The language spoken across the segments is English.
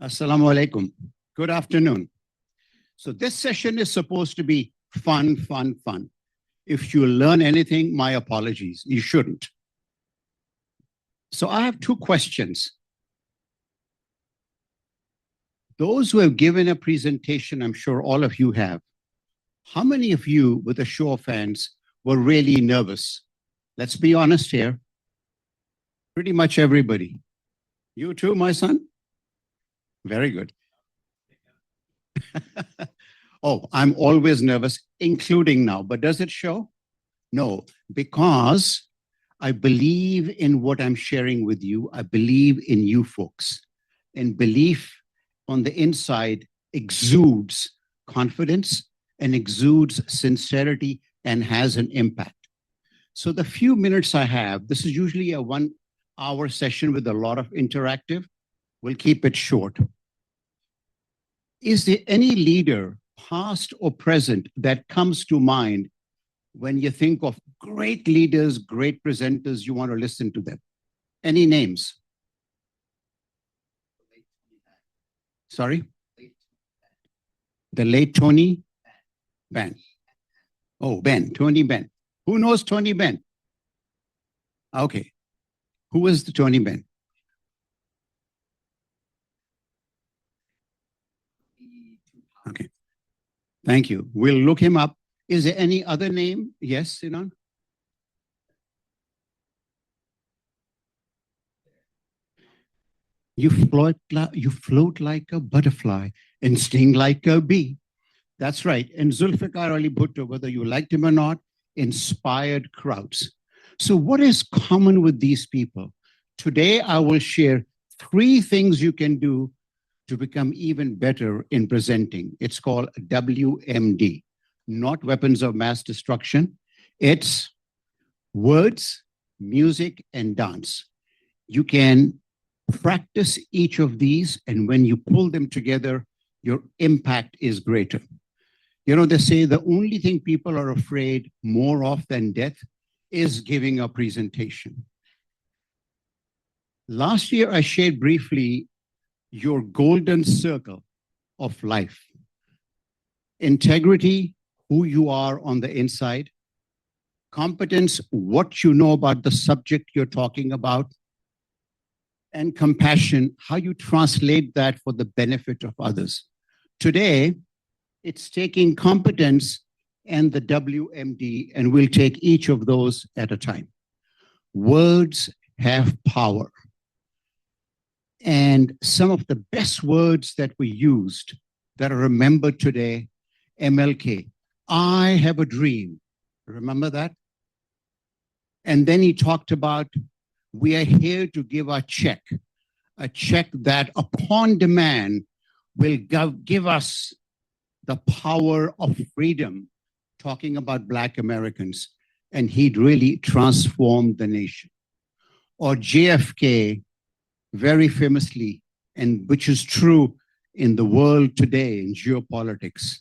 Assalamu alaikum. Good afternoon. So this session is supposed to be fun, fun, fun. If you learn anything, my apologies. You shouldn't. So I have two questions. Those who have given a presentation, I'm sure all of you have. How many of you, with a show of hands, were really nervous? Let's be honest here. Pretty much everybody. You too, my son? Very good. Oh, I'm always nervous, including now. But does it show? No, because I believe in what I'm sharing with you. I believe in you folks. And belief on the inside exudes confidence and exudes sincerity and has an impact. So the few minutes I have, this is usually a 1 hour session with a lot of interactive. We'll keep it short. Is there any leader, past or present, that comes to mind when you think of great leaders, great presenters, you want to listen to them? Any names? Sorry? The late Tony Benn. Oh, Ben, Tony Benn. Who knows Tony Benn? Okay. Who is the Tony Benn? Okay. Thank you. We'll look him up. Is there any other name? Yes, Sinan? You float like a butterfly and sting like a bee. That's right. And Zulfikar Ali Bhutto, whether you liked him or not, inspired crowds. So what is common with these people? Today, I will share 3 things you can do to become even better in presenting. It's called WMD, not weapons of mass destruction. It's words, music, and dance. You can practice each of these, and when you pull them together, your impact is greater. You know, they say the only thing people are afraid more of than death is giving a presentation. Last year, I shared briefly your golden circle of life. Integrity, who you are on the inside. Competence, what you know about the subject you're talking about. And compassion, how you translate that for the benefit of others. Today, it's taking competence and the WMD, and we'll take each of those at a time. Words have power. And some of the best words that we used that are remembered today, MLK, I have a dream. Remember that? And then he talked about, we are here to give a check that upon demand will give us the power of freedom, talking about Black Americans, and he'd really transformed the nation. Or JFK, very famously, and which is true in the world today in geopolitics,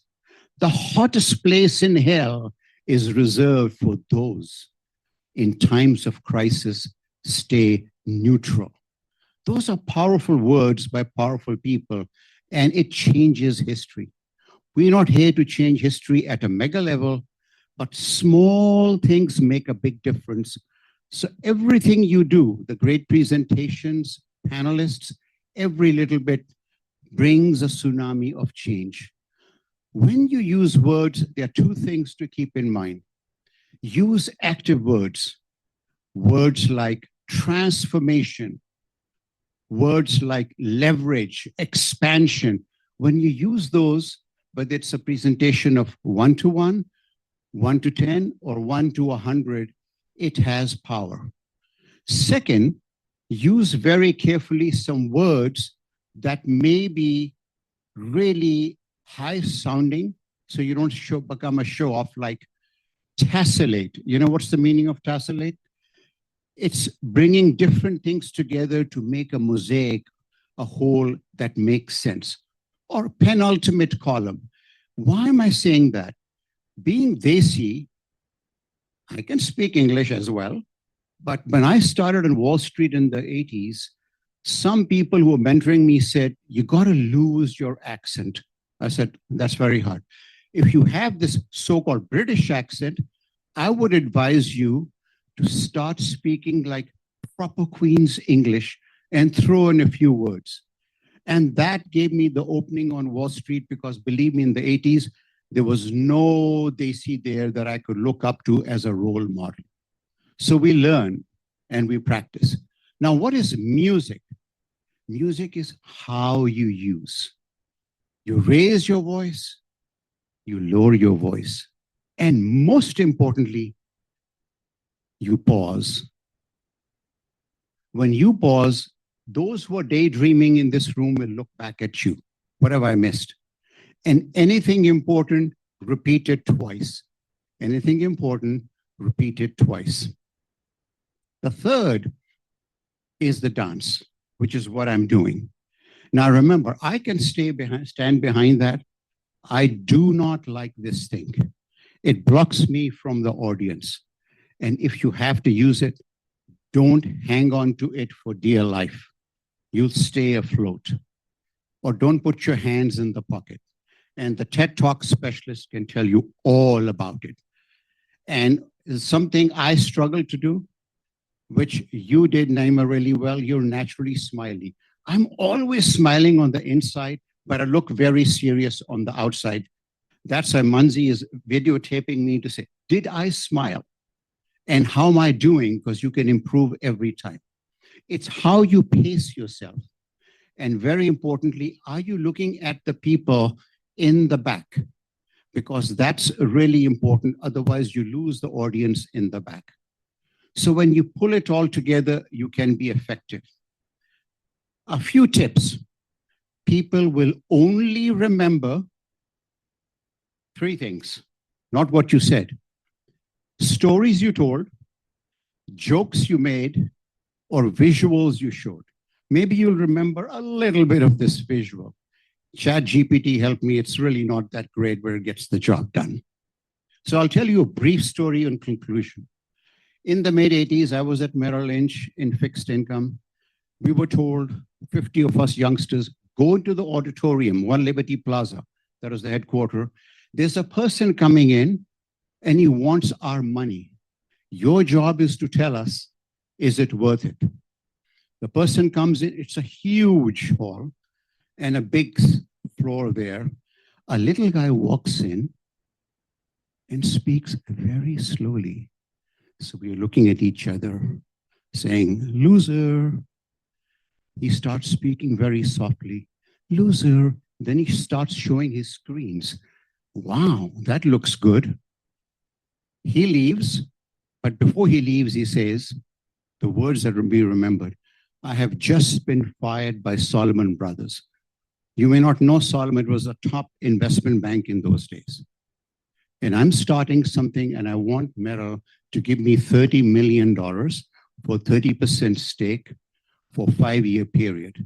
the hottest place in hell is reserved for those in times of crisis stay neutral. Those are powerful words by powerful people, and it changes history. We're not here to change history at a mega level, but small things make a big difference. So everything you do, the great presentations, panelists, every little bit brings a tsunami of change. When you use words, there are 2 things to keep in mind. Use active words, words like transformation, words like leverage, expansion. When you use those, whether it's a presentation of 1 to 1, 1 to 10, or 1 to 100, it has power. Second, use very carefully some words that may be really high sounding, so you don't become a show off, like tessellate. You know what's the meaning of tessellate? It's bringing different things together to make a mosaic, a whole that makes sense. Or penultimate column. Why am I saying that? Being Desi, I can speak English as well, but when I started on Wall Street in the 80s, Some people who were mentoring me said, you got to lose your accent. I said, that's very hard. If you have this so-called British accent, I would advise you to start speaking like proper Queen's English and throw in a few words. And that gave me the opening on Wall Street because believe me, in the 80s, there was no Desi there that I could look up to as a role model. So we learn and we practice. Now, what is music? Music is how you use. You raise your voice, you lower your voice, and most importantly, you pause. When you pause, those who are daydreaming in this room will look back at you. What have I missed? And anything important, repeat it twice. Anything important, repeat it twice. The third is the dance, which is what I'm doing. Now remember, I can stand behind that. I do not like this thing. It blocks me from the audience. And if you have to use it, don't hang on to it for dear life. You'll stay afloat. Or don't put your hands in the pocket. And the TED Talk specialist can tell you all about it. And something I struggle to do, which you did, Naima, really well. You're naturally smiley. I'm always smiling on the inside, but I look very serious on the outside. That's why Manzi is videotaping me to say, did I smile? And how am I doing? Because you can improve every time. It's how you pace yourself. And very importantly, are you looking at the people in the back? Because that's really important. Otherwise, you lose the audience in the back. So when you pull it all together, you can be effective. A few tips. People will only remember three things, not what you said. Stories you told, jokes you made, or visuals you showed. Maybe you'll remember a little bit of this visual. ChatGPT helped me. It's really not that great, but it gets the job done. So I'll tell you a brief story in conclusion. In the mid-80s, I was at Merrill Lynch in fixed income. We were told, 50 of us youngsters, go into the auditorium, One Liberty Plaza. That was the headquarters. There's a person coming in and he wants our money. Your job is to tell us, is it worth it? The person comes in, it's a huge hall and a big floor there. A little guy walks in and speaks very slowly. So we're looking at each other, saying, loser. He starts speaking very softly, loser. Then he starts showing his screens. Wow, that looks good. He leaves, but before he leaves, he says, the words that will be remembered, I have just been fired by Salomon Brothers. You may not know Salomon, it was a top investment bank in those days. And I'm starting something and I want Merrill to give me $30 million for 30% stake for a 5-year period.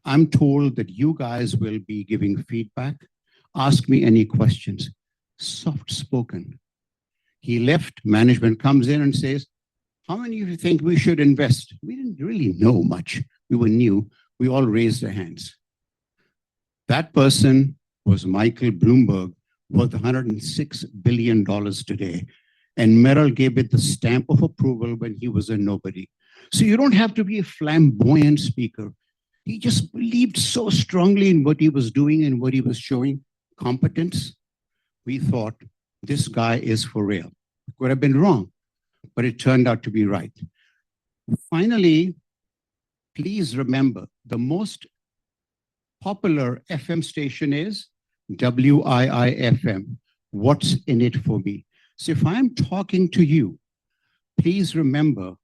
I'm told that you guys will be giving feedback. Ask me any questions. Soft spoken. He left, management comes in and says, how many of you think we should invest? We didn't really know much. We were new. We all raised our hands. That person was Michael Bloomberg, worth $106 billion today. And Merrill gave it the stamp of approval when he was a nobody. So you don't have to be a flamboyant speaker. He just believed so strongly in what he was doing and what he was showing, competence. We thought, this guy is for real. Could have been wrong, but it turned out to be right. Finally, please remember, the most popular FM station is WIIFM. What's in it for me? So if I'm talking to you, please remember,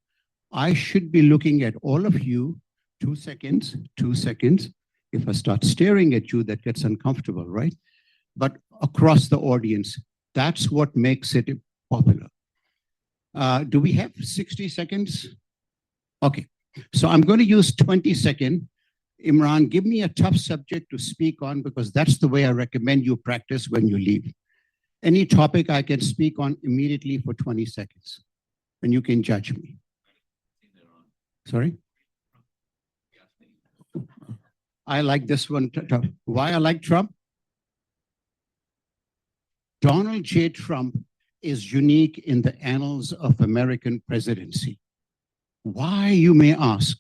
I should be looking at all of you, 2 seconds, 2 seconds. If I start staring at you, that gets uncomfortable, right? But across the audience, that's what makes it popular. Do we have 60 seconds? Okay, so I'm going to use 20 seconds. Imran, give me a tough subject to speak on because that's the way I recommend you practice when you leave. Any topic I can speak on immediately for 20 seconds, and you can judge me. Sorry? I like this one. Why I like Trump? Donald J. Trump is unique in the annals of American presidency. Why, you may ask?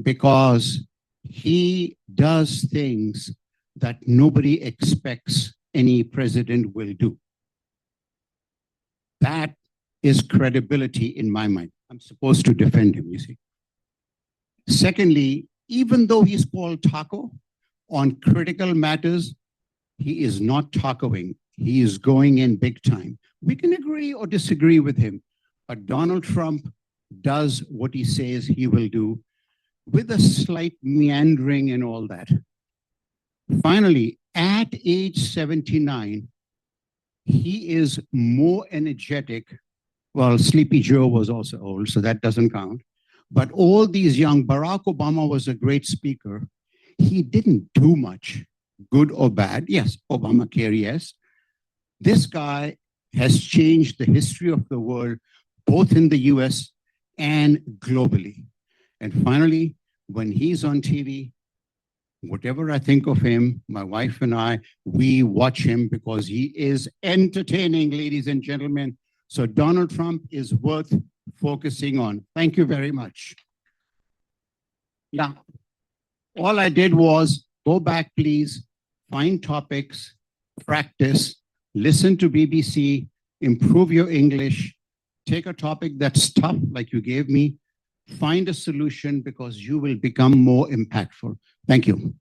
Because he does things that nobody expects any president will do. That is credibility in my mind. I'm supposed to defend him, you see. Secondly, even though he's called Taco, on critical matters, he is not tacoing. He is going in big time. We can agree or disagree with him, but Donald Trump does what he says he will do with a slight meandering and all that. Finally, at age 79, he is more energetic. Well, Sleepy Joe was also old, so that doesn't count. But all these young, Barack Obama was a great speaker. He didn't do much, good or bad. Yes, Obamacare, yes. This guy has changed the history of the world, both in the US and globally. And finally, when he's on TV, whatever I think of him, my wife and I, we watch him because he is entertaining, ladies and gentlemen. So Donald Trump is worth focusing on. Thank you very much. Now, all I did was go back, please, find topics, practice, listen to BBC, improve your English, take a topic that's tough, like you gave me, find a solution because you will become more impactful. Thank you.